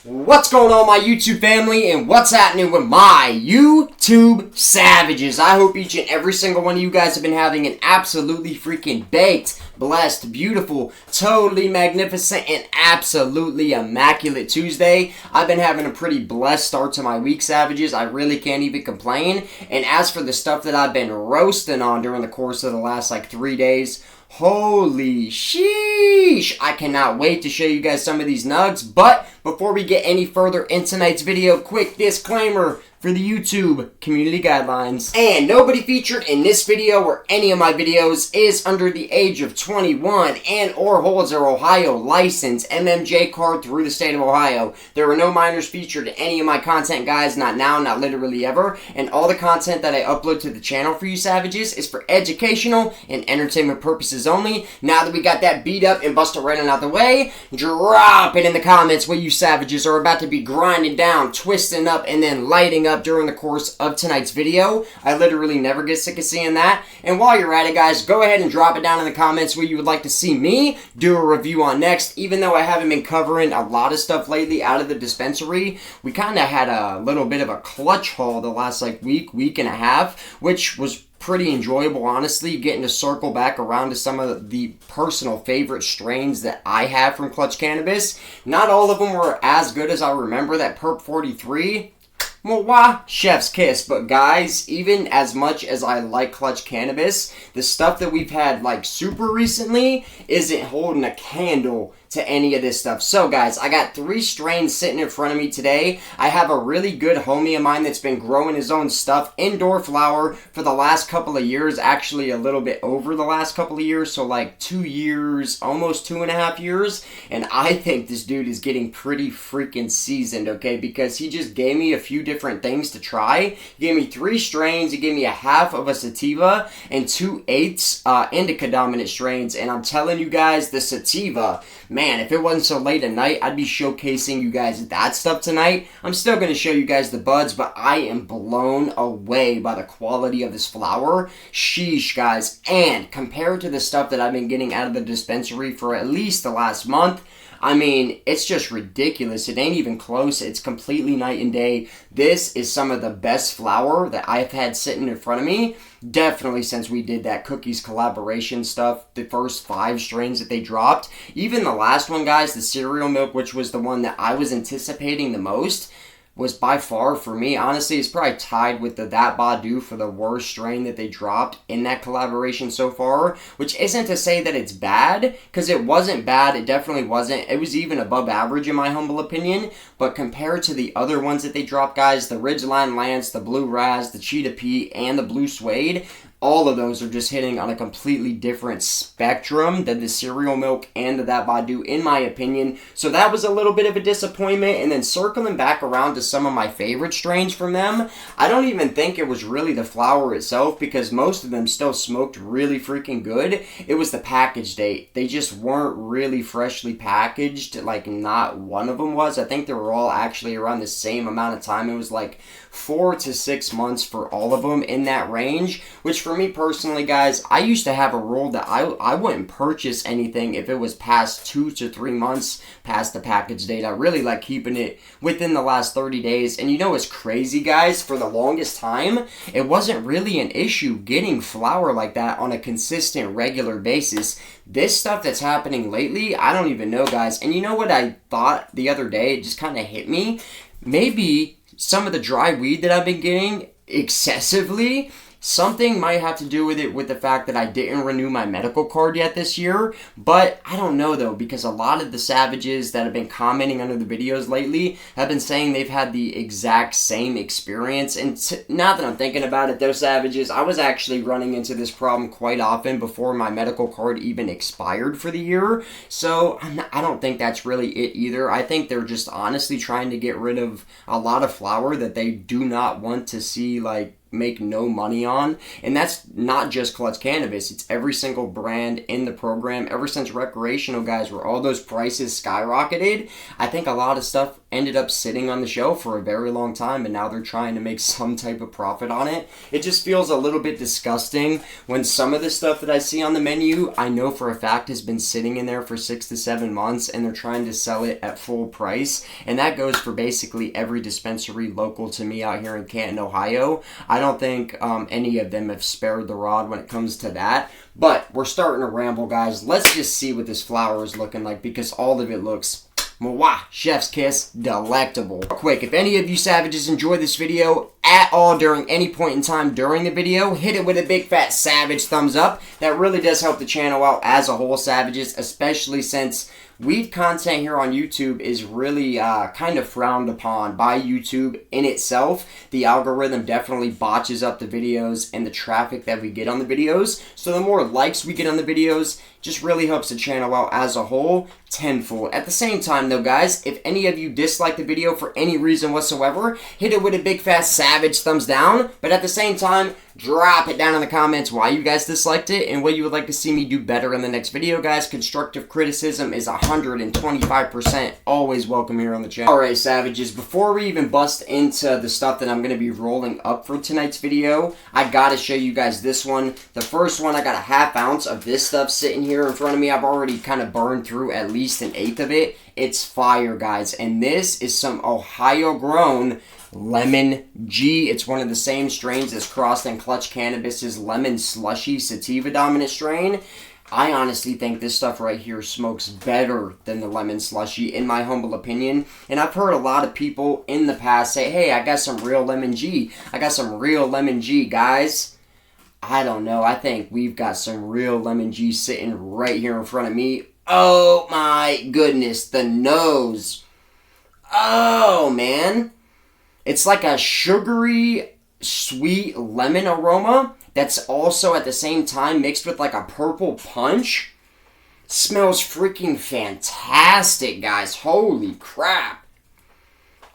What's going on, my YouTube family, and what's happening with my YouTube savages? I hope each and every single one of you guys have been having an absolutely freaking baked, blessed, beautiful, totally magnificent, and absolutely immaculate Tuesday. I've been having a pretty blessed start to my week, savages. I really can't even complain. And as for the stuff that I've been roasting on during the course of the last 3 days, holy sheesh! I cannot wait to show you guys some of these nugs. But before we get any further in tonight's video, quick disclaimer for the YouTube community guidelines. And nobody featured in this video or any of my videos is under the age of 21 and or holds their Ohio license MMJ card through the state of Ohio. There are no minors featured in any of my content, guys. Not now, not literally ever. And all the content that I upload to the channel for you savages is for educational and entertainment purposes only. Now that we got that beat up and busted right on out the way, drop it in the comments what you savages are about to be grinding down, twisting up, and then lighting up during the course of tonight's video. I literally never get sick of seeing that. And while you're at it, guys, go ahead and drop it down in the comments what you would like to see me do a review on next. Even though I haven't been covering a lot of stuff lately out of the dispensary, we kind of had a little bit of a clutch haul the last week and a half, which was pretty enjoyable, honestly, getting to circle back around to some of the personal favorite strains that I have from Clutch Cannabis. Not all of them were as good as I remember. That Perp 43, well, why? Chef's kiss. But guys, even as much as I like Clutch Cannabis, the stuff that we've had super recently isn't holding a candle to any of this stuff. So guys, I got 3 strains sitting in front of me today. I have a really good homie of mine that's been growing his own stuff, indoor flower, for the last couple of years, actually a little bit over the last couple of years, so 2 years, almost 2.5 years, and I think this dude is getting pretty freaking seasoned, okay, because he just gave me a few different things to try. He gave me 3 strains, he gave me a half of a sativa, and 2/8 indica dominant strains, and I'm telling you guys, the sativa, man, if it wasn't so late at night, I'd be showcasing you guys that stuff tonight. I'm still going to show you guys the buds, but I am blown away by the quality of this flower. Sheesh, guys. And compared to the stuff that I've been getting out of the dispensary for at least the last month, I mean, it's just ridiculous. It ain't even close. It's completely night and day. This is some of the best flower that I've had sitting in front of me. Definitely since we did that Cookies collaboration stuff, the first 5 strains that they dropped. Even the last one, guys, the cereal milk, which was the one that I was anticipating the most, was by far, for me, honestly, it's probably tied with the That Badu for the worst strain that they dropped in that collaboration so far, which isn't to say that it's bad, because it wasn't bad, it definitely wasn't. It was even above average in my humble opinion, but compared to the other ones that they dropped, guys, the Ridgeline Lance, the Blue Raz, the Cheetah Pea, and the Blue Suede, all of those are just hitting on a completely different spectrum than the cereal milk and the That Badu, in my opinion. So that was a little bit of a disappointment. And then circling back around to some of my favorite strains from them, I don't even think it was really the flower itself, because most of them still smoked really freaking good. It was the package date. They just weren't really freshly packaged. Not one of them was. I think they were all actually around the same amount of time. It was 4 to 6 months for all of them, in that range, which for me personally, guys, I used to have a rule that I wouldn't purchase anything if it was past 2 to 3 months past the package date. I really like keeping it within the last 30 days. And you know what's crazy, guys? For the longest time, it wasn't really an issue getting flower like that on a consistent, regular basis. This stuff that's happening lately, I don't even know, guys. And you know what I thought the other day? It just kind of hit me. Maybe some of the dry weed that I've been getting excessively, something might have to do with it, with the fact that I didn't renew my medical card yet this year. But I don't know, though, because a lot of the savages that have been commenting under the videos lately have been saying they've had the exact same experience. And now that I'm thinking about it, those savages, I was actually running into this problem quite often before my medical card even expired for the year. So I don't think that's really it either. I think they're just honestly trying to get rid of a lot of flower that they do not want to see make no money on. And that's not just Clutch Cannabis, it's every single brand in the program ever since recreational, guys, where all those prices skyrocketed. I think a lot of stuff ended up sitting on the shelf for a very long time, and now they're trying to make some type of profit on it. It just feels a little bit disgusting when some of the stuff that I see on the menu, I know for a fact has been sitting in there for 6 to 7 months, and they're trying to sell it at full price. And that goes for basically every dispensary local to me out here in Canton, Ohio. I don't think any of them have spared the rod when it comes to that. But we're starting to ramble, guys. Let's just see what this flower is looking like, because all of it looks, mwah, chef's kiss, delectable. Quick, if any of you savages enjoy this video at all during any point in time during the video, hit it with a big fat savage thumbs up. That really does help the channel out as a whole, savages, especially since weed content here on YouTube is really kind of frowned upon by YouTube in itself. The algorithm definitely botches up the videos and the traffic that we get on the videos. So the more likes we get on the videos, just really helps the channel out as a whole tenfold. At the same time though, guys, if any of you dislike the video for any reason whatsoever, hit it with a big fat savage thumbs down. But at the same time, drop it down in the comments why you guys disliked it and what you would like to see me do better in the next video, guys. Constructive criticism is 125% always welcome here on the channel. Alright, savages, before we even bust into the stuff that I'm going to be rolling up for tonight's video, I gotta show you guys this one. The first one, I got a ½ ounce of this stuff sitting here in front of me. I've already kind of burned through at least 1/8 of it. It's fire, guys, and this is some Ohio grown Lemon G. It's one of the same strains as Crossed and Clutch Cannabis's Lemon Slushy Sativa Dominant strain. I honestly think this stuff right here smokes better than the Lemon Slushy, in my humble opinion. And I've heard a lot of people in the past say, hey, I got some real Lemon G. I got some real Lemon G, guys. I don't know. I think we've got some real Lemon G sitting right here in front of me. Oh my goodness, the nose. Oh, man. It's like a sugary, sweet lemon aroma that's also at the same time mixed with like a purple punch. Smells freaking fantastic, guys. Holy crap.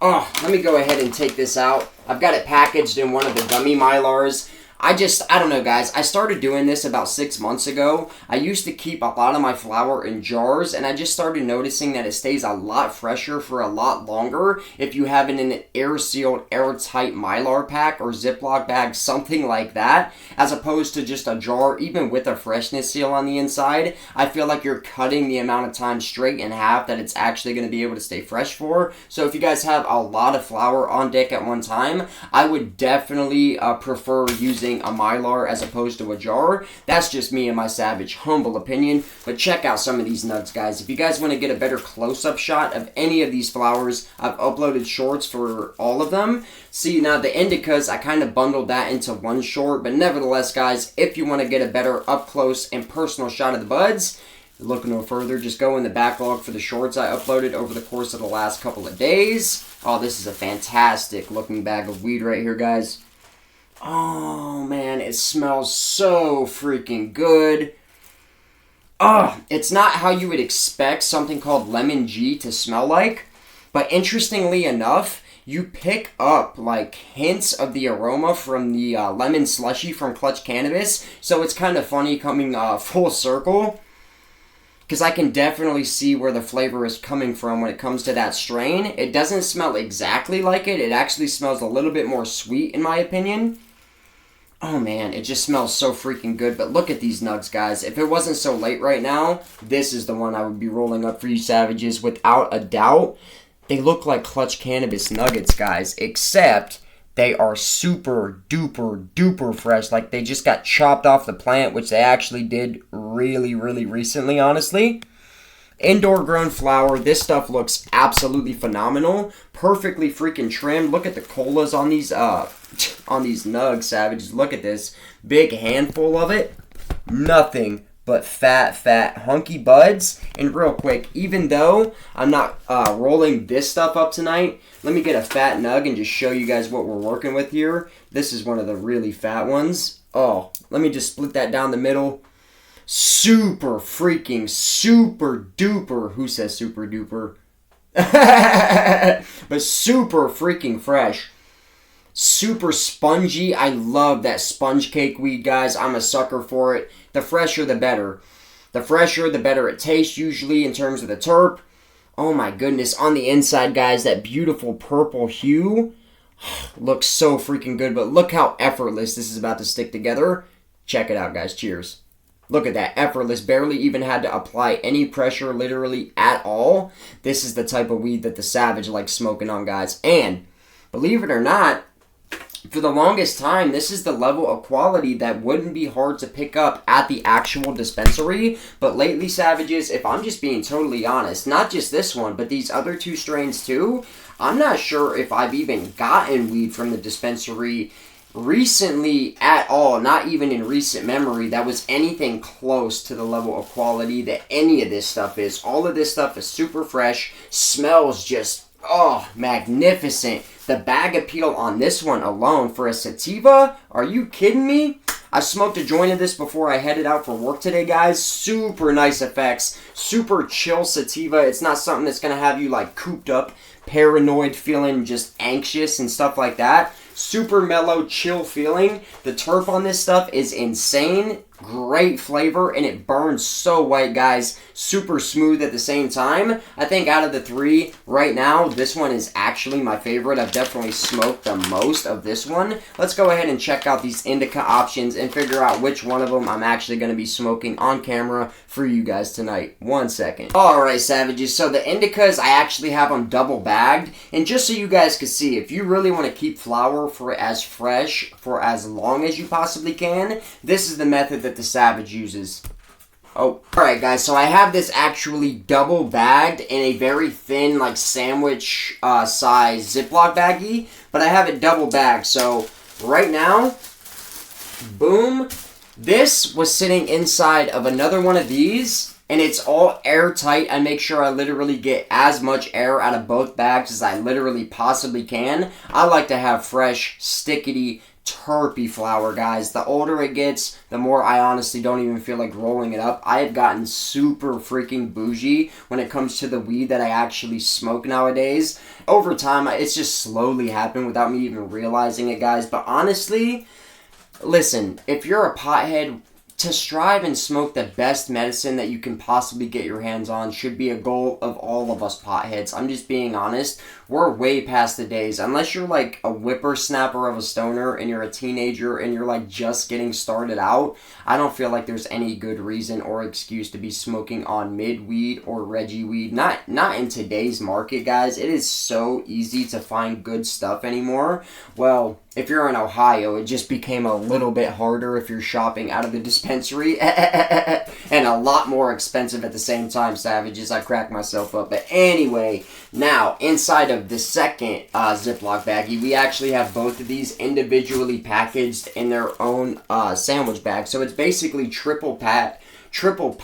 Oh, let me go ahead and take this out. I've got it packaged in one of the gummy Mylars. I don't know, guys. I started doing this about 6 months ago. I used to keep a lot of my flour in jars, and I just started noticing that it stays a lot fresher for a lot longer if you have it in an air-sealed, airtight Mylar pack or Ziploc bag, something like that, as opposed to just a jar, even with a freshness seal on the inside. I feel like you're cutting the amount of time straight in half that it's actually going to be able to stay fresh for. So if you guys have a lot of flour on deck at one time, I would definitely prefer using a Mylar as opposed to a jar. That's just me and my savage humble opinion. But check out some of these nugs, guys. If you guys want to get a better close-up shot of any of these flowers, I've uploaded shorts for all of them. See, now the indicas, I kind of bundled that into one short. But nevertheless, guys, if you want to get a better up-close and personal shot of the buds, look no further, just go in the backlog for the shorts I uploaded over the course of the last couple of days. Oh, this is a fantastic looking bag of weed right here, guys. Oh, man, it smells so freaking good. Oh, it's not how you would expect something called Lemon G to smell like. But interestingly enough, you pick up, like, hints of the aroma from the Lemon Slushy from Clutch Cannabis. So it's kind of funny coming full circle, because I can definitely see where the flavor is coming from when it comes to that strain. It doesn't smell exactly like it. It actually smells a little bit more sweet, in my opinion. Oh man, it just smells so freaking good. But look at these nugs, guys. If it wasn't so late right now, this is the one I would be rolling up for you savages without a doubt. They look like Clutch Cannabis nuggets, guys, except they are super duper duper fresh. Like they just got chopped off the plant, which they actually did really, really recently, honestly. Indoor grown flower. This stuff looks absolutely phenomenal. Perfectly freaking trimmed. Look at the colas on these nugs, savages. Look at this. Big handful of it. Nothing but fat, hunky buds. And real quick, even though I'm not rolling this stuff up tonight, let me get a fat nug and just show you guys what we're working with here. This is one of the really fat ones. Oh, let me just split that down the middle. Super freaking super duper. Who says super duper? But super freaking fresh. Super spongy. I love that sponge cake weed, guys. I'm a sucker for it. The fresher, the better. The fresher, the better it tastes usually in terms of the terp. Oh my goodness, on the inside, guys, that beautiful purple hue looks so freaking good, but look how effortless this is about to stick together. Check it out, guys. Cheers. Look at that, effortless, barely even had to apply any pressure literally at all. This is the type of weed that the Savage likes smoking on, guys. And believe it or not, for the longest time, this is the level of quality that wouldn't be hard to pick up at the actual dispensary. But lately, Savages, if I'm just being totally honest, not just this one, but these other two strains too, I'm not sure if I've even gotten weed from the dispensary recently at all, not even in recent memory, that was anything close to the level of quality that any of this stuff is. All of this stuff is super fresh, smells just, oh, magnificent. The bag appeal on this one alone for a sativa, are you kidding me? I smoked a joint of this before I headed out for work today, guys. Super nice effects, super chill sativa. It's not something that's going to have you like cooped up, paranoid, feeling just anxious and stuff like that. Super mellow, chill feeling. The terp on this stuff is insane. Great flavor, and it burns so white, guys. Super smooth at the same time. I think out of the three right now, this one is actually my favorite. I've definitely smoked the most of this one. Let's go ahead and check out these indica options and figure out which one of them I'm actually going to be smoking on camera for you guys tonight. 1 second. Alright, Savages, so the indicas, I actually have them double bagged. And just so you guys can see, if you really want to keep flower for as fresh for as long as you possibly can, this is the method that the Savage uses. Oh, alright guys, so I have this actually double bagged in a very thin, like sandwich size Ziploc baggie, but I have it double bagged. So right now, boom, this was sitting inside of another one of these, and it's all airtight. I make sure I literally get as much air out of both bags as I literally possibly can. I like to have fresh, stickity, terpy flower, guys. The older it gets, the more I honestly don't even feel like rolling it up. I have gotten super freaking bougie when it comes to the weed that I actually smoke nowadays. Over time, it's just slowly happened without me even realizing it, guys. But honestly, listen, if you're a pothead, to strive and smoke the best medicine that you can possibly get your hands on should be a goal of all of us potheads. I'm just being honest. We're way past the days. Unless you're like a whippersnapper of a stoner and you're a teenager and you're like just getting started out, I don't feel like there's any good reason or excuse to be smoking on mid weed or Reggie weed. Not in today's market, guys. It is so easy to find good stuff anymore. Well, if you're in Ohio, it just became a little bit harder if you're shopping out of the dispensary. And a lot more expensive at the same time, Savages. I crack myself up. But anyway, now, inside of the second Ziploc baggie, we actually have both of these individually packaged in their own sandwich bag. So it's basically triple packed, triple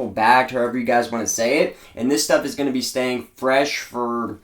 bagged, however you guys want to say it. And this stuff is going to be staying fresh for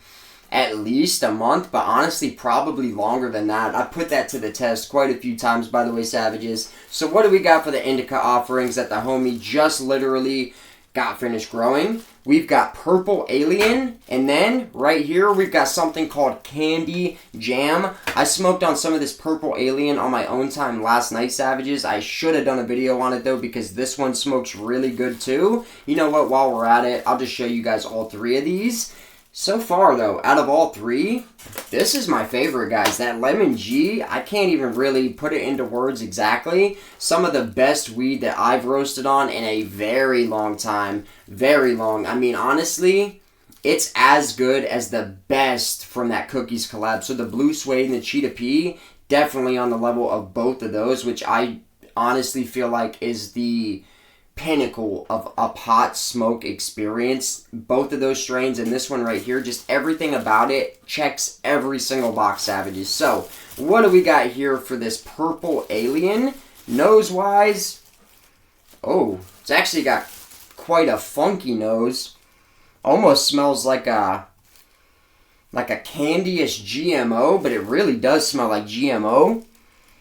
at least a month, but honestly probably longer than that. I put that to the test quite a few times, by the way, Savages. So what do we got for the indica offerings that the homie just literally got finished growing? We've got Purple Alien, and then right here we've got something called Candy Jam. I smoked on some of this Purple Alien on my own time last night, Savages. I should have done a video on it though, because this one smokes really good too. You know what, while we're at it, I'll just show you guys all three of these. So far, though, out of all three, this is my favorite, guys. That Lemon G, I can't even really put it into words exactly. Some of the best weed that I've roasted on in a very long time. Very long. I mean, honestly, it's as good as the best from that Cookies collab. So the Blue Suede and the Cheetah P, definitely on the level of both of those, which I honestly feel like is the pinnacle of a pot smoke experience. Both of those strains and this one right here, just everything about it checks every single box, Savages. So what do we got here for this Purple Alien? Nose wise, oh, it's actually got quite a funky nose. Almost smells like a candyish GMO, but it really does smell like GMO.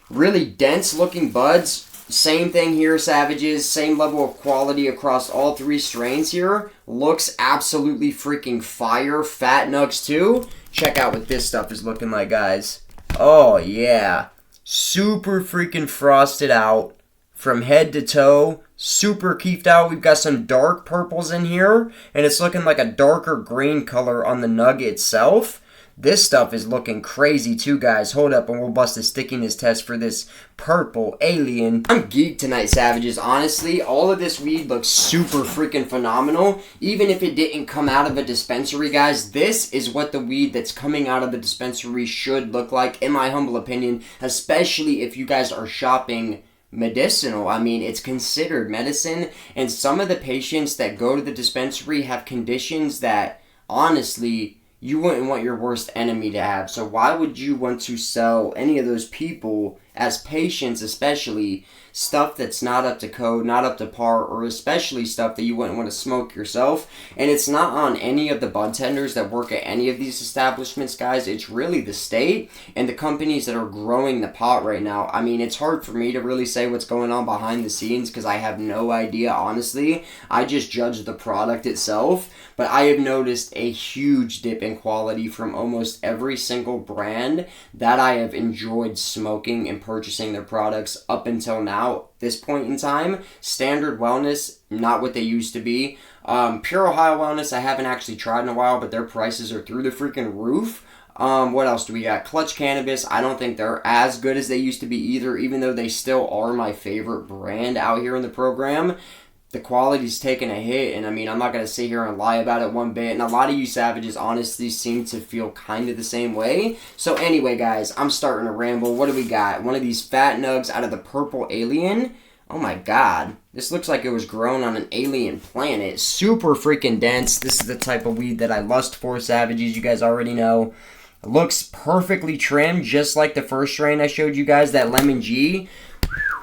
Really dense looking buds. Same thing here, Savages. Same level of quality across all three strains here. Looks absolutely freaking fire. Fat nugs too. Check out what this stuff is looking like, guys. Oh, yeah. Super freaking frosted out from head to toe. super keefed out. We've got some dark purples in here, and it's looking like a darker green color on the nug itself. This stuff is looking crazy too, guys. Hold up and we'll bust a stickiness test for this purple alien. I'm geeked tonight, Savages. Honestly, all of this weed looks super freaking phenomenal. Even if it didn't come out of a dispensary, guys, this is what the weed that's coming out of the dispensary should look like, in my humble opinion, especially if you guys are shopping medicinal. I mean, it's considered medicine, and some of the patients that go to the dispensary have conditions that, honestly, you wouldn't want your worst enemy to have. So why would you want to sell any of those people, as patients especially, stuff that's not up to code, not up to par, or especially stuff that you wouldn't want to smoke yourself? And it's not on any of the bud tenders that work at any of these establishments, guys. It's really the state and the companies that are growing the pot right now. I mean, it's hard for me to really say what's going on behind the scenes because I have no idea, honestly. I just judge the product itself. But I have noticed a huge dip in quality from almost every single brand that I have enjoyed smoking and purchasing their products up until now. This point in time, Standard Wellness, not what they used to be. Pure Ohio Wellness, I haven't actually tried in a while, but their prices are through the freaking roof. What else do we got? Clutch Cannabis, I don't think they're as good as they used to be either, even though they still are my favorite brand out here in the program. The quality's taken a hit, and I mean, I'm not going to sit here and lie about it one bit, and a lot of you Savages honestly seem to feel kind of the same way. So anyway, guys, I'm starting to ramble. What do we got? One of these fat nugs out of the purple alien. Oh my god, this looks like it was grown on an alien planet. Super freaking dense. This is the type of weed that I lust for, Savages, you guys already know. It looks perfectly trimmed, just like the first strain I showed you guys, that Lemon G.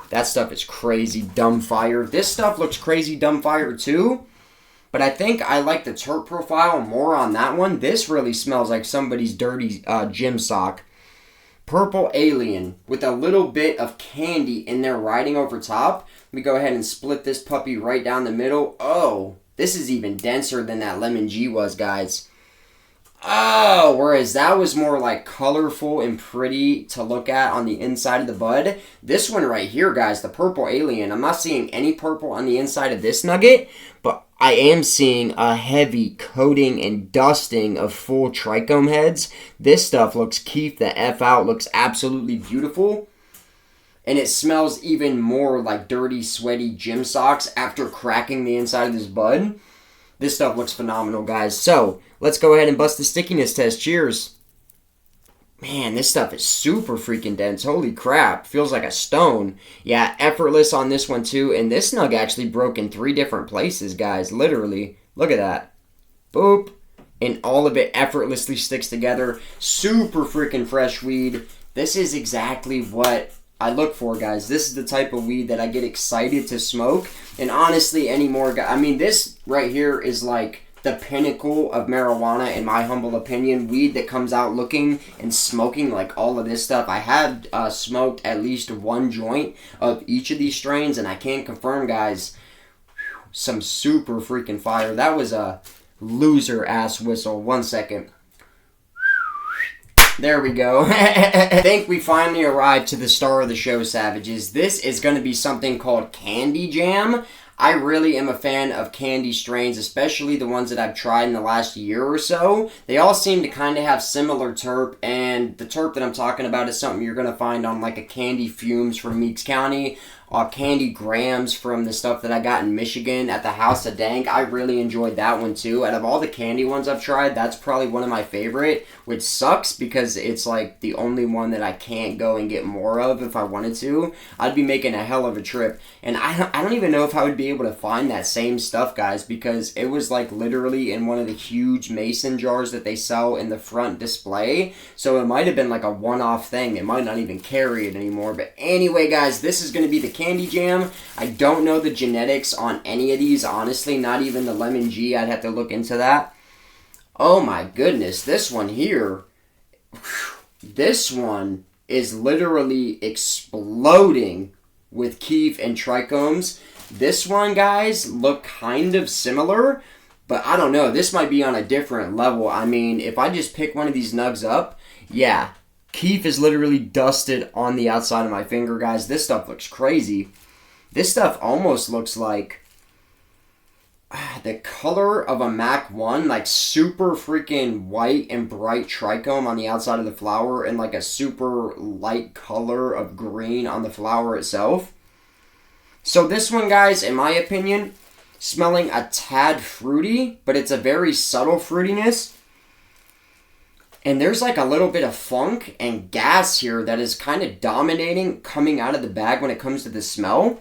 That stuff is crazy dumb fire. This stuff looks crazy dumb fire too. But I think I like the terp profile more on that one. This really smells like somebody's dirty gym sock. Purple Alien with a little bit of candy in there riding over top. Let me go ahead and split this puppy right down the middle. Oh, this is even denser than that Lemon G was, guys. Oh, whereas that was more like colorful and pretty to look at on the inside of the bud. This one right here, guys, the Purple Alien, I'm not seeing any purple on the inside of this nugget, but I am seeing a heavy coating and dusting of full trichome heads. This stuff looks keef the F out, looks absolutely beautiful. And it smells even more like dirty, sweaty gym socks after cracking the inside of this bud. This stuff looks phenomenal, guys. So, let's go ahead and bust the stickiness test. Cheers. Man, this stuff is super freaking dense. Holy crap. Feels like a stone. Yeah, effortless on this one too. And this nug actually broke in 3 different places, guys. Literally. Look at that. Boop. And all of it effortlessly sticks together. Super freaking fresh weed. This is exactly what I look for, guys. This is the type of weed that I get excited to smoke. And honestly, anymore, I mean, this right here is like the pinnacle of marijuana, in my humble opinion. Weed that comes out looking and smoking like all of this stuff. I have smoked at least 1 joint of each of these strains, and I can confirm, guys, some super freaking fire. That was a loser ass whistle. 1 second. There we go. I think we finally arrived to the star of the show, Savages. This is going to be something called Candy Jam. I really am a fan of candy strains, especially the ones that I've tried in the last year or so. They all seem to kind of have similar terp, and the terp that I'm talking about is something you're going to find on like a Candy Fumes from Meeks County, Candy Grams from the stuff that I got in Michigan at the House of Dank. I really enjoyed that one too. Out of all the candy ones I've tried, that's probably one of my favorite, which sucks because it's like the only one that I can't go and get more of if I wanted to. I'd be making a hell of a trip. And I don't even know if I would be able to find that same stuff, guys, because it was like literally in one of the huge mason jars that they sell in the front display. So it might have been like a one-off thing. They might not even carry it anymore. But anyway, guys, this is going to be the Candy Jam. I don't know the genetics on any of these, honestly, not even the Lemon G. I'd have to look into that. Oh my goodness, this one here, this one is literally exploding with keef and trichomes. This one, guys, look kind of similar, but I don't know, this might be on a different level. I mean, if I just pick one of these nugs up, yeah, keef is literally dusted on the outside of my finger, guys. This stuff looks crazy. This stuff almost looks like the color of a Mac 1, like super freaking white and bright trichome on the outside of the flower and like a super light color of green on the flower itself. So this one, guys, in my opinion, smelling a tad fruity, but it's a very subtle fruitiness. And there's like a little bit of funk and gas here that is kind of dominating coming out of the bag when it comes to the smell.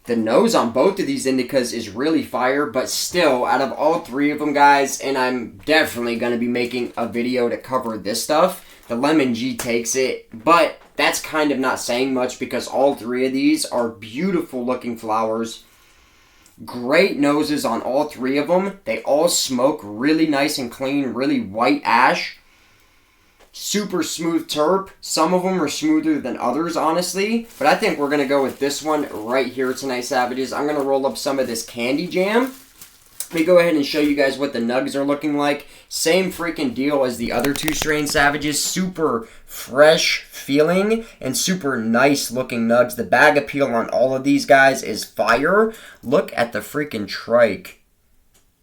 The nose on both of these indicas is really fire, but still, out of all three of them, guys, and I'm definitely going to be making a video to cover this stuff, the Lemon G takes it, but that's kind of not saying much because all three of these are beautiful looking flowers. Great noses on all three of them. They all smoke really nice and clean, really white ash. Super smooth terp. Some of them are smoother than others, honestly. But I think we're going to go with this one right here tonight, Savages. I'm going to roll up some of this Candy Jam. Let me go ahead and show you guys what the nugs are looking like. Same freaking deal as the other two strain Savages. Super fresh feeling and super nice looking nugs. The bag appeal on all of these guys is fire. Look at the freaking trike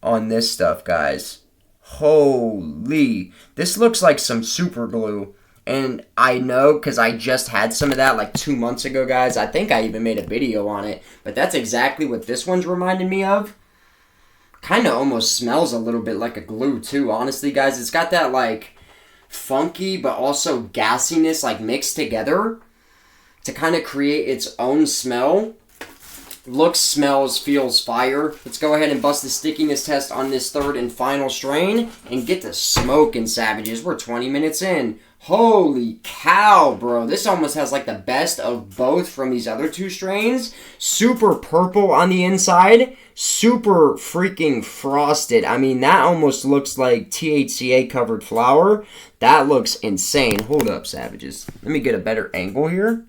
on this stuff, guys. Holy, this looks like some super glue, and I know because I just had some of that like 2 months ago, guys. I think I even made a video on it, but that's exactly what this one's reminding me of. Kind of almost smells a little bit like a glue too, honestly, guys. It's got that like funky but also gassiness like mixed together to kind of create its own smell. Looks, smells, feels fire. Let's go ahead and bust the stickiness test on this third and final strain and get to smoking, Savages. We're 20 minutes in. Holy cow, bro. This almost has like the best of both from these other two strains. Super purple on the inside. Super freaking frosted. I mean, that almost looks like THCA covered flower. That looks insane. Hold up, Savages. Let me get a better angle here.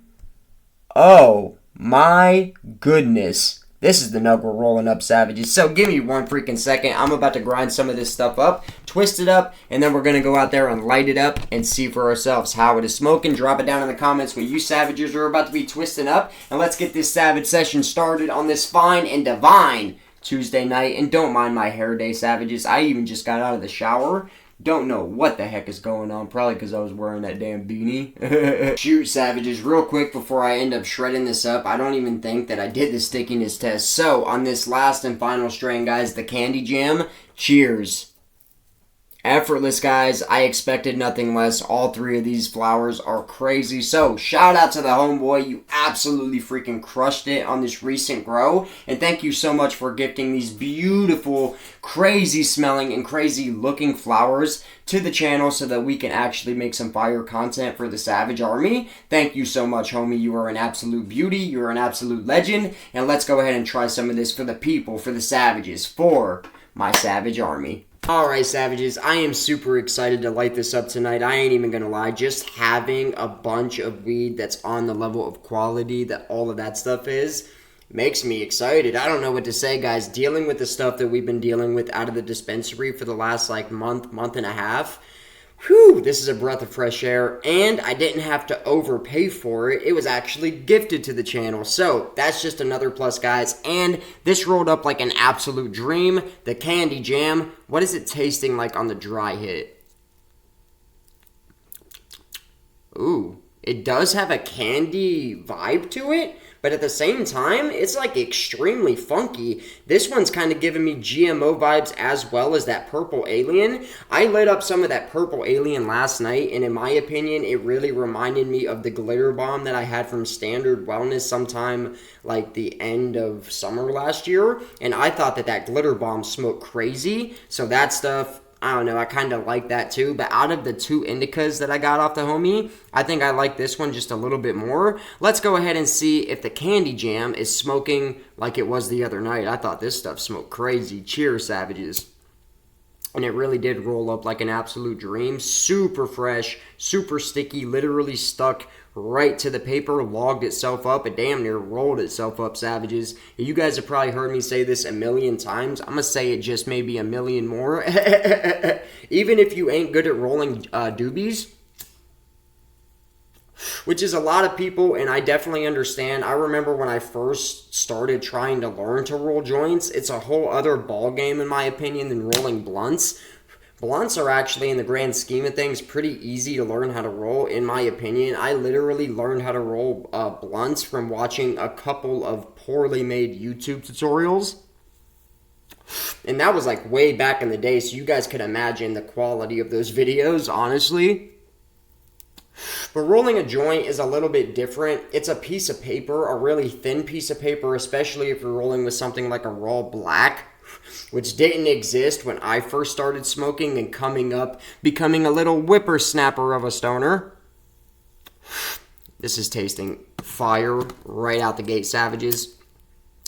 Oh my goodness. This is the nug we're rolling up, Savages. So give me one freaking second. I'm about to grind some of this stuff up, twist it up, and then we're going to go out there and light it up and see for ourselves how it is smoking. Drop it down in the comments what you Savages are about to be twisting up. And let's get this Savage session started on this fine and divine Tuesday night. And don't mind my hair day, Savages. I even just got out of the shower. Don't know what the heck is going on. Probably because I was wearing that damn beanie. Shoot, Savages, real quick before I end up shredding this up. I don't even think that I did the stickiness test. So, on this last and final strain, guys, the Candy Jam, cheers. Effortless, guys. I expected nothing less. All three of these flowers are crazy. So, shout out to the homeboy. You absolutely freaking crushed it on this recent grow. And thank you so much for gifting these beautiful, crazy smelling and crazy looking flowers to the channel so that we can actually make some fire content for the Savage Army. Thank you so much, homie. You are an absolute beauty. You are an absolute legend. And let's go ahead and try some of this for the people, for the Savages, for my Savage Army. Alright, Savages, I am super excited to light this up tonight. I ain't even gonna lie. Just having a bunch of weed that's on the level of quality that all of that stuff is makes me excited. I don't know what to say, guys. Dealing with the stuff that we've been dealing with out of the dispensary for the last like month and a half. Whew, this is a breath of fresh air, and I didn't have to overpay for it. It was actually gifted to the channel, so that's just another plus, guys. And this rolled up like an absolute dream. The Candy Jam, what is it tasting like on the dry hit? Ooh, it does have a candy vibe to it, but at the same time, it's like extremely funky. This one's kind of giving me GMO vibes as well as that Purple Alien. I lit up some of that Purple Alien last night, and in my opinion, it really reminded me of the Glitter Bomb that I had from Standard Wellness sometime like the end of summer last year. And I thought that that Glitter Bomb smoked crazy, so that stuff, I don't know, I kind of like that too. But out of the two indicas that I got off the homie, I think I like this one just a little bit more. Let's go ahead and see if the Candy Jam is smoking like it was the other night. I thought this stuff smoked crazy. Cheers, Savages. And it really did roll up like an absolute dream. Super fresh, super sticky, literally stuck right to the paper, logged itself up. It damn near rolled itself up, Savages. You guys have probably heard me say this a million times. I'm going to say it just maybe a million more. Even if you ain't good at rolling doobies, which is a lot of people, and I definitely understand. I remember when I first started trying to learn to roll joints, it's a whole other ball game in my opinion than rolling blunts. Blunts are actually, in the grand scheme of things, pretty easy to learn how to roll, in my opinion. I literally learned how to roll blunts from watching a couple of poorly made YouTube tutorials. And that was like way back in the day, so you guys could imagine the quality of those videos, honestly. But rolling a joint is a little bit different. It's a piece of paper, a really thin piece of paper, especially if you're rolling with something like a raw black, which didn't exist when I first started smoking and becoming a little whippersnapper of a stoner. This is tasting fire right out the gate, Savages.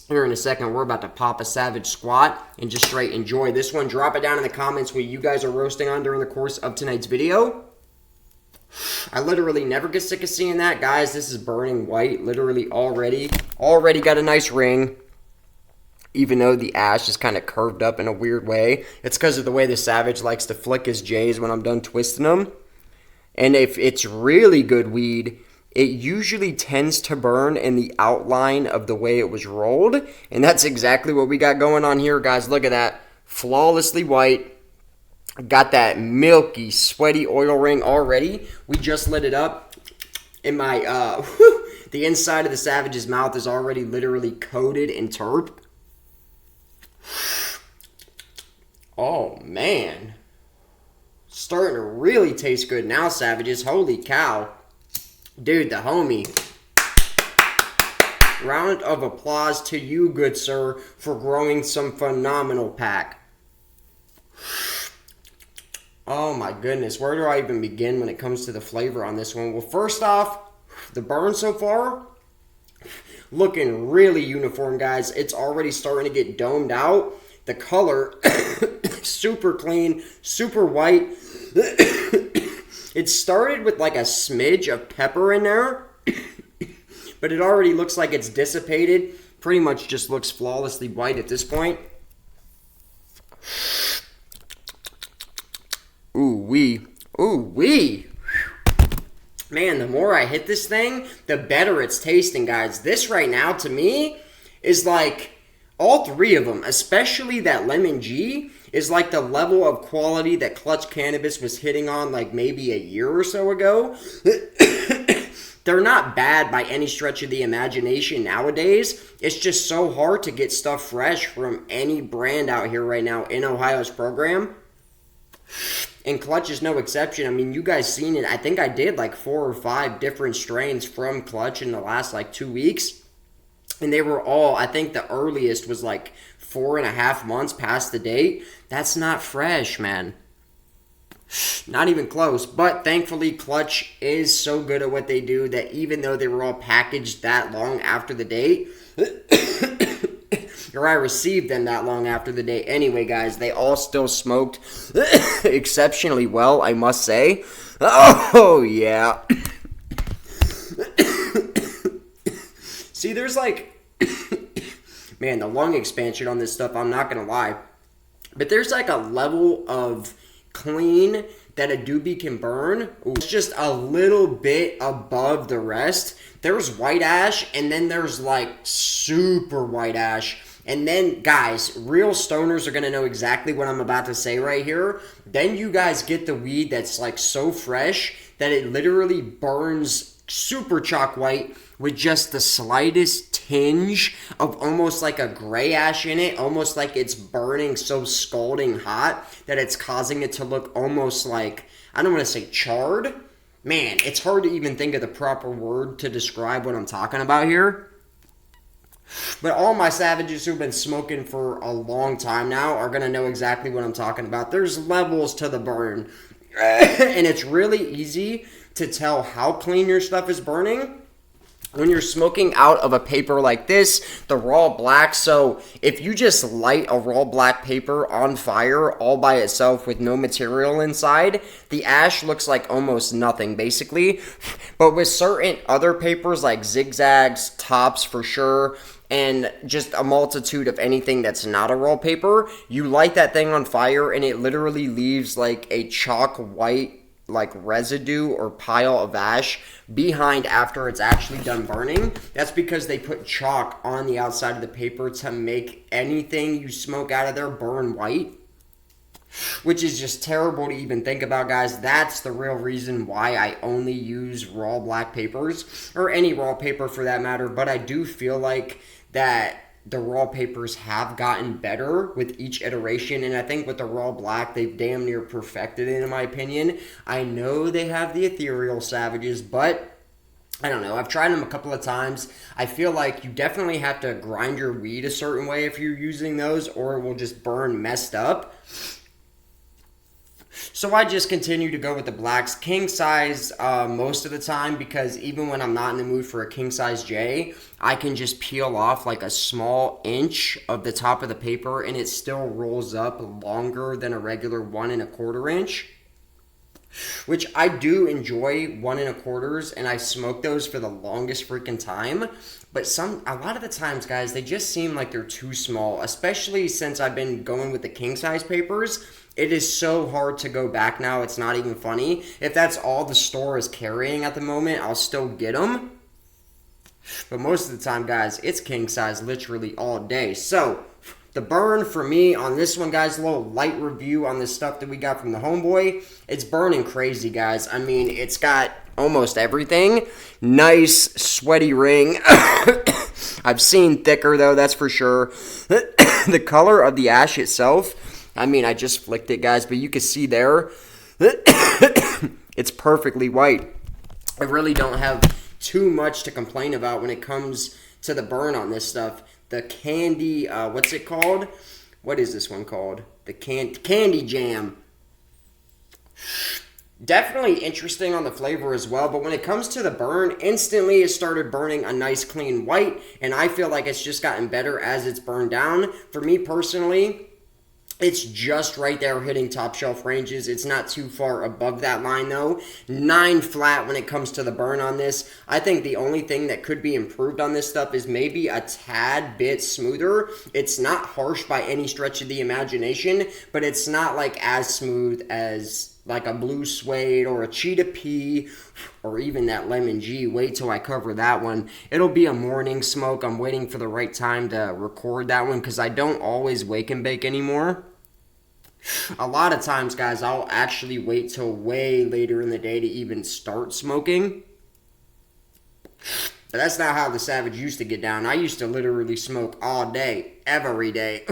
Here in a second, we're about to pop a Savage Squat and just straight enjoy this one. Drop it down in the comments what you guys are roasting on during the course of tonight's video. I literally never get sick of seeing that. Guys, this is burning white, literally already. Already got a nice ring. Even though the ash is kind of curved up in a weird way. It's because of the way the Savage likes to flick his J's when I'm done twisting them. And if it's really good weed, it usually tends to burn in the outline of the way it was rolled. And that's exactly what we got going on here, guys. Look at that. Flawlessly white. Got that milky, sweaty oil ring already. We just lit it up. And my, the inside of the Savage's mouth is already literally coated in terp. Oh, man. Starting to really taste good now, Savages. Holy cow. Dude, the homie. Round of applause to you, good sir, for growing some phenomenal pack. Oh my goodness, where do I even begin when it comes to the flavor on this one? Well, first off, the burn so far, looking really uniform, guys. It's already starting to get domed out. The color, super clean, super white. It started with like a smidge of pepper in there, but it already looks like it's dissipated. Pretty much just looks flawlessly white at this point. Ooh-wee. Ooh-wee. Man, the more I hit this thing, the better it's tasting, guys. This right now, to me, is like all three of them, especially that Lemon G, is like the level of quality that Clutch Cannabis was hitting on like maybe a year or so ago. They're not bad by any stretch of the imagination nowadays. It's just so hard to get stuff fresh from any brand out here right now in Ohio's program. And Clutch is no exception. I mean, you guys seen it. I think I did like 4 or 5 different strains from Clutch in the last like 2 weeks. And they were all, I think the earliest was like 4.5 months past the date. That's not fresh, man. Not even close. But thankfully, Clutch is so good at what they do that even though they were all packaged that long after the date, or I received them that long after the date anyway, guys, they all still smoked exceptionally well, I must say. Oh, yeah. See, there's like, man, the lung expansion on this stuff, I'm not going to lie. But there's like a level of clean that a doobie can burn. It's just a little bit above the rest. There's white ash, and then there's like super white ash. And then, guys, real stoners are going to know exactly what I'm about to say right here. Then you guys get the weed that's like so fresh that it literally burns super chalk white with just the slightest tinge of almost like a gray ash in it, almost like it's burning so scalding hot that it's causing it to look almost like, I don't want to say charred. Man, it's hard to even think of the proper word to describe what I'm talking about here. But all my Savages who've been smoking for a long time now are going to know exactly what I'm talking about. There's levels to the burn. And it's really easy to tell how clean your stuff is burning when you're smoking out of a paper like this, the raw black. So if you just light a raw black paper on fire all by itself with no material inside, the ash looks like almost nothing basically. But with certain other papers like zigzags, tops for sure, and just a multitude of anything that's not a raw paper, you light that thing on fire and it literally leaves like a chalk white like residue or pile of ash behind after it's actually done burning. That's because they put chalk on the outside of the paper to make anything you smoke out of there burn white, which is just terrible to even think about, guys. That's the real reason why I only use raw black papers, or any raw paper for that matter. But I do feel like that the raw papers have gotten better with each iteration, and I think with the raw black, they've damn near perfected it, in my opinion. I know they have the ethereal Savages, but I don't know. I've tried them a couple of times. I feel like you definitely have to grind your weed a certain way if you're using those, or it will just burn messed up. So I just continue to go with the blacks, king size most of the time, because even when I'm not in the mood for a king size J, I can just peel off like a small inch of the top of the paper and it still rolls up longer than a regular 1 1/4 inch. Which I do enjoy 1 1/4s, and I smoke those for the longest freaking time. But a lot of the times, guys, they just seem like they're too small, especially since I've been going with the king size papers. It is so hard to go back now, it's not even funny. If that's all the store is carrying at the moment, I'll still get them. But most of the time, guys, it's king size literally all day. So the burn for me on this one, guys, a little light review on this stuff that we got from the homeboy. It's burning crazy, guys. I mean, it's got almost everything. Nice, sweaty ring. I've seen thicker, though, that's for sure. The color of the ash itself, I mean, I just flicked it, guys, but you can see there, it's perfectly white. I really don't have too much to complain about when it comes to the burn on this stuff. The candy, what's it called? What is this one called? The Candy Jam. Definitely interesting on the flavor as well, but when it comes to the burn, instantly it started burning a nice clean white, and I feel like it's just gotten better as it's burned down. For me personally, it's just right there hitting top shelf ranges. It's not too far above that line though. 9 flat when it comes to the burn on this. I think the only thing that could be improved on this stuff is maybe a tad bit smoother. It's not harsh by any stretch of the imagination, but it's not like as smooth as like a blue suede or a cheetah pea or even that lemon G. Wait till I cover that one. It'll be a morning smoke. I'm waiting for the right time to record that one because I don't always wake and bake anymore. A lot of times, guys, I'll actually wait till way later in the day to even start smoking. But that's not how the Savage used to get down. I used to literally smoke all day, every day.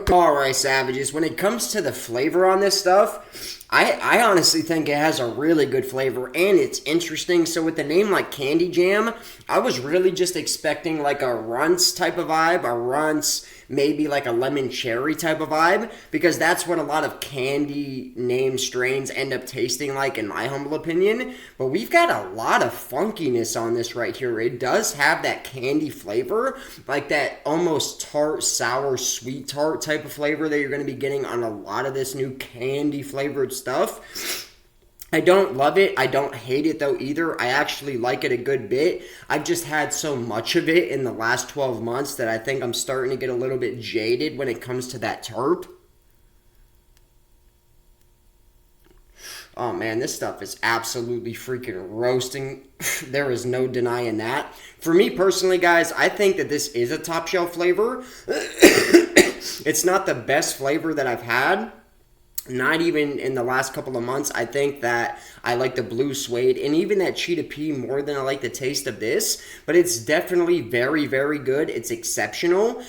Alright, Savages, when it comes to the flavor on this stuff, I honestly think it has a really good flavor, and it's interesting. So with the name like Candy Jam, I was really just expecting like a Runts type of vibe, a Runts, maybe like a lemon cherry type of vibe, because that's what a lot of candy name strains end up tasting like, in my humble opinion. But we've got a lot of funkiness on this right here. It does have that candy flavor, like that almost tart, sour, sweet tart type of flavor that you're going to be getting on a lot of this new candy flavored stuff. I don't love it. I don't hate it though either. I actually like it a good bit. I've just had so much of it in the last 12 months that I think I'm starting to get a little bit jaded when it comes to that terp. Oh man, this stuff is absolutely freaking roasting. There is no denying that. For me personally, guys, I think that this is a top shelf flavor. It's not the best flavor that I've had. Not even in the last couple of months. I think that I like the blue suede and even that cheetah pea more than I like the taste of this. But it's definitely very, very good. It's exceptional.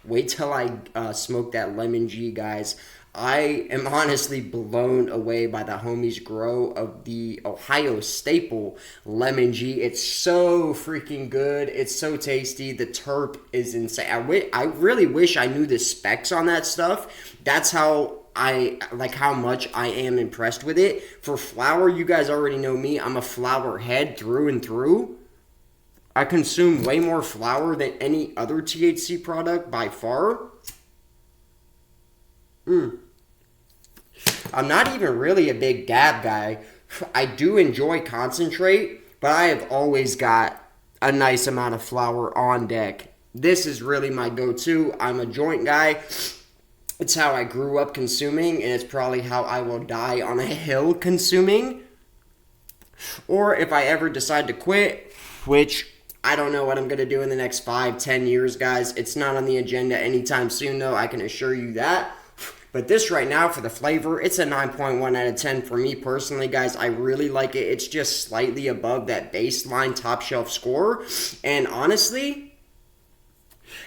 Wait till I smoke that lemon G, guys. I am honestly blown away by the homies grow of the Ohio staple lemon G. It's so freaking good. It's so tasty. The terp is insane. I really wish I knew the specs on that stuff. That's how how much I am impressed with it. For flower, you guys already know me. I'm a flower head through and through. I consume way more flower than any other THC product by far. I'm not even really a big dab guy. I do enjoy concentrate, but I have always got a nice amount of flower on deck. This is really my go-to. I'm a joint guy. It's how I grew up consuming, and it's probably how I will die on a hill consuming. or if I ever decide to quit, which I don't know what I'm going to do in the next 5-10 years, guys. It's not on the agenda anytime soon, though, I can assure you that. But this right now, for the flavor, it's a 9.1 out of 10 for me personally, guys. I really like it. It's just slightly above that baseline top shelf score. And honestly,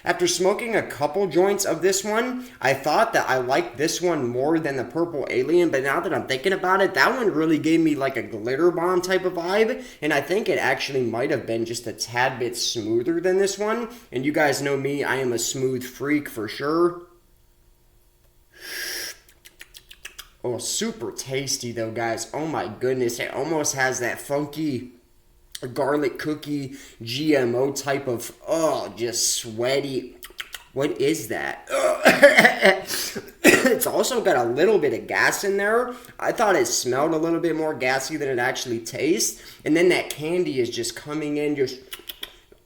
after smoking a couple joints of this one, I thought that I liked this one more than the Purple Alien, but now that I'm thinking about it, that one really gave me like a glitter bomb type of vibe, and I think it actually might have been just a tad bit smoother than this one. And you guys know me, I am a smooth freak for sure. Oh, super tasty though, guys. Oh my goodness, it almost has that funky garlic cookie GMO type of, just sweaty. What is that? It's also got a little bit of gas in there. I thought it smelled a little bit more gassy than it actually tastes. And then that candy is just coming in, just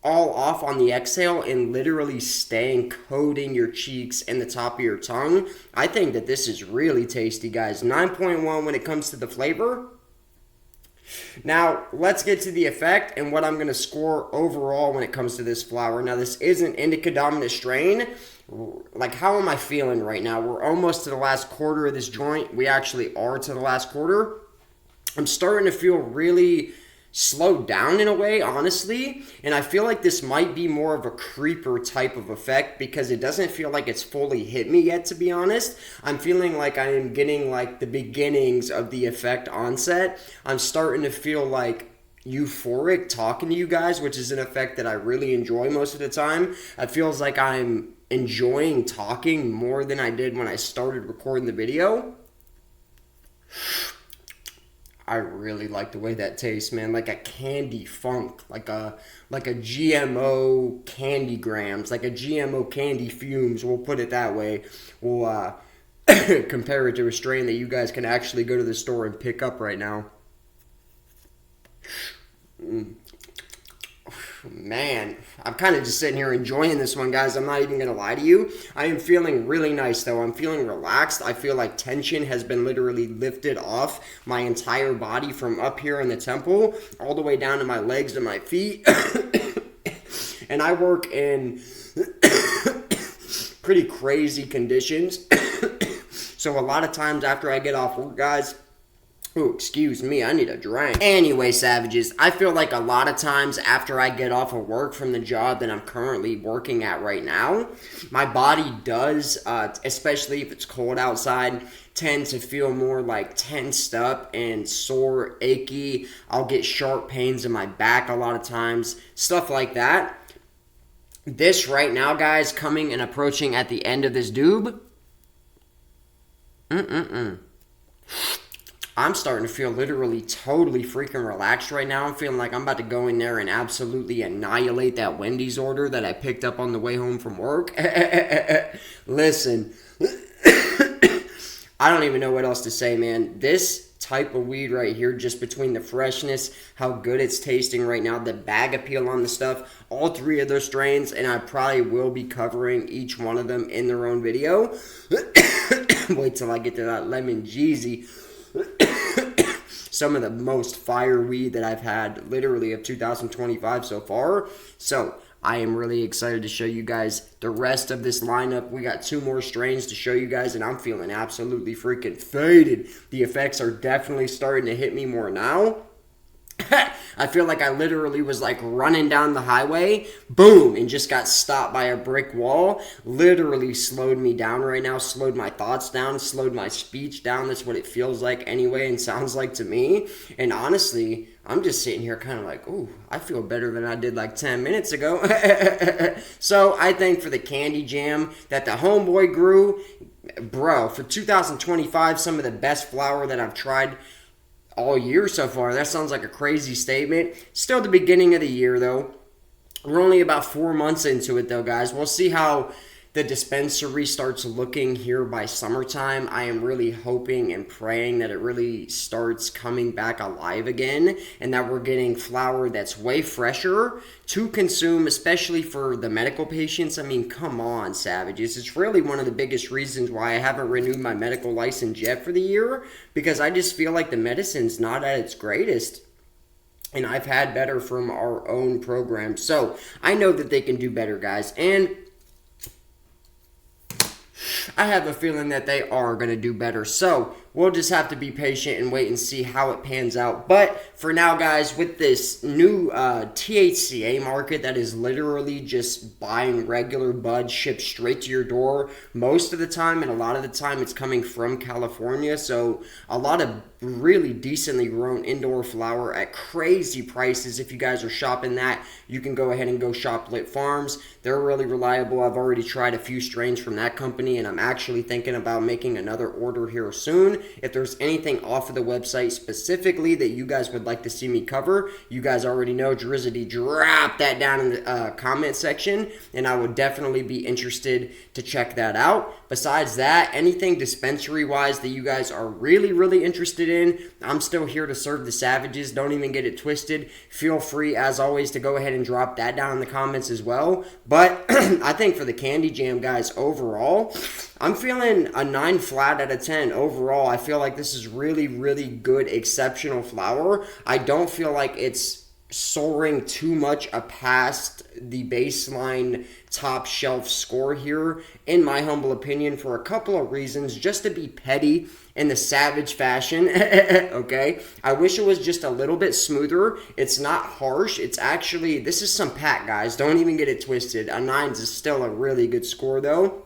all off on the exhale and literally staying, coating your cheeks and the top of your tongue. I think that this is really tasty, guys. 9.1 when it comes to the flavor. Now, let's get to the effect and what I'm going to score overall when it comes to this flower. Now, this is an indica dominant strain. Like, how am I feeling right now? We're almost to the last quarter of this joint. We actually are to the last quarter. I'm starting to feel really slowed down in a way, honestly, and I feel like this might be more of a creeper type of effect because it doesn't feel like it's fully hit me yet, to be honest. I'm feeling like I am getting like the beginnings of the effect onset. I'm starting to feel like euphoric talking to you guys, which is an effect that I really enjoy most of the time. It feels like I'm enjoying talking more than I did when I started recording the video. I really like the way that tastes, man. Like a candy funk, like a GMO candy grams, like a GMO candy fumes. We'll put it that way. We'll compare it to a strain that you guys can actually go to the store and pick up right now. Man, I'm kind of just sitting here enjoying this one, guys. I'm not even going to lie to you. I am feeling really nice, though. I'm feeling relaxed. I feel like tension has been literally lifted off my entire body from up here in the temple all the way down to my legs and my feet. And I work in pretty crazy conditions. So a lot of times after I get off work, guys, oh, excuse me, I need a drink. Anyway, savages, I feel like a lot of times after I get off of work from the job that I'm currently working at right now, my body does, especially if it's cold outside, tend to feel more like tensed up and sore, achy. I'll get sharp pains in my back a lot of times, stuff like that. This right now, guys, coming and approaching at the end of this doob, I'm starting to feel literally totally freaking relaxed right now. I'm feeling like I'm about to go in there and absolutely annihilate that Wendy's order that I picked up on the way home from work. Listen, I don't even know what else to say, man. This type of weed right here, just between the freshness, how good it's tasting right now, the bag appeal on the stuff, all three of those strains, and I probably will be covering each one of them in their own video. Wait till I get to that Lemon Jeezy. Some of the most fire weed that I've had literally of 2025 so far. So I am really excited to show you guys the rest of this lineup. We got 2 more strains to show you guys, and I'm feeling absolutely freaking faded. The effects are definitely starting to hit me more now. I feel like I literally was like running down the highway, boom, and just got stopped by a brick wall. Literally slowed me down right now, slowed my thoughts down, slowed my speech down. That's what it feels like anyway and sounds like to me. And honestly, I'm just sitting here kind of like, ooh, I feel better than I did like 10 minutes ago. So I think for the candy jam that the homeboy grew, bro, for 2025, some of the best flower that I've tried all year so far. That sounds like a crazy statement. Still the beginning of the year, though. We're only about 4 months into it, though, guys. We'll see how the dispensary starts looking here by summertime. I am really hoping and praying that it really starts coming back alive again and that we're getting flower that's way fresher to consume, especially for the medical patients. I mean, come on, savages. It's really one of the biggest reasons why I haven't renewed my medical license yet for the year, because I just feel like the medicine's not at its greatest. And I've had better from our own program. So I know that they can do better, guys. And I have a feeling that they are going to do better. So we'll just have to be patient and wait and see how it pans out. But for now, guys, with this new THCA market that is literally just buying regular bud shipped straight to your door most of the time, and a lot of the time it's coming from California. So a lot of really decently grown indoor flower at crazy prices. If you guys are shopping that, you can go ahead and go shop Lit Farms. They're really reliable. I've already tried a few strains from that company, and I'm actually thinking about making another order here soon. If there's anything off of the website specifically that you guys would like to see me cover, you guys already know, Drizzy, drop that down in the comment section, and I would definitely be interested to check that out. Besides that, anything dispensary-wise that you guys are really interested in, I'm still here to serve the savages. Don't even get it twisted. Feel free, as always, to go ahead and drop that down in the comments as well. But I think for the Candy Jam, guys, overall, I'm feeling a 9 flat out of 10 overall. I feel like this is really good, exceptional flower. I don't feel like it's soaring too much past the baseline top shelf score here, in my humble opinion, for a couple of reasons. Just to be petty in the savage fashion, okay? I wish it was just a little bit smoother. It's not harsh. It's actually, this is some pat, guys. Don't even get it twisted. A 9 is still a really good score, though.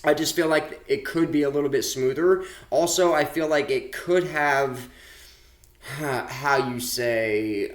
I just feel like it could be a little bit smoother. Also, I feel like it could have, how you say,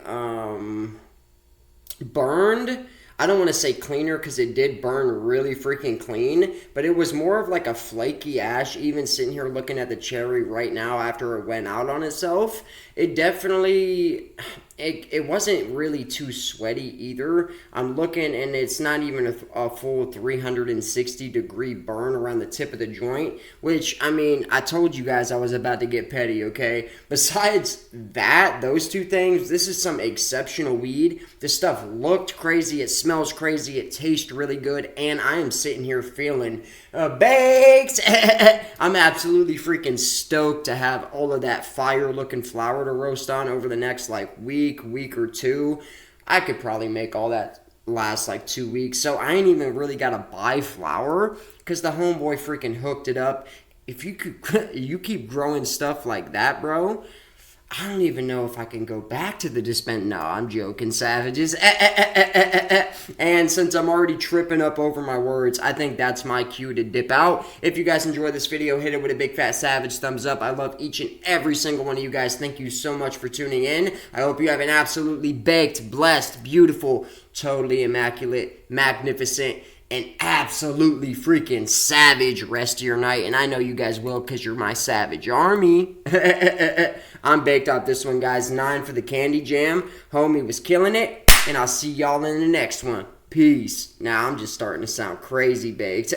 burned. I don't want to say cleaner because it did burn really freaking clean, but it was more of like a flaky ash. Even sitting here looking at the cherry right now after it went out on itself, it definitely, it wasn't really too sweaty either. I'm looking and it's not even a full 360 degree burn around the tip of the joint, which, I mean, I told you guys I was about to get petty, okay? Besides that, those two things, this is some exceptional weed. This stuff looked crazy, it smells crazy, it tastes really good, and I am sitting here feeling baked. I'm absolutely freaking stoked to have all of that fire looking flower to roast on over the next like week or two. I could probably make all that last like 2 weeks, so I ain't even really gotta buy flower because the homeboy freaking hooked it up. If you could, you keep growing stuff like that, bro, I don't even know if I can go back to the dispenser. No, I'm joking, savages. And since I'm already tripping up over my words, I think that's my cue to dip out. If you guys enjoyed this video, hit it with a big fat savage thumbs up. I love each and every single one of you guys. Thank you so much for tuning in. I hope you have an absolutely baked, blessed, beautiful, totally immaculate, magnificent, and absolutely freaking savage rest of your night. And I know you guys will because you're my savage army. I'm baked off this one, guys. 9 for the Candy Jam. Homie was killing it. And I'll see y'all in the next one. Peace. Now I'm just starting to sound crazy baked.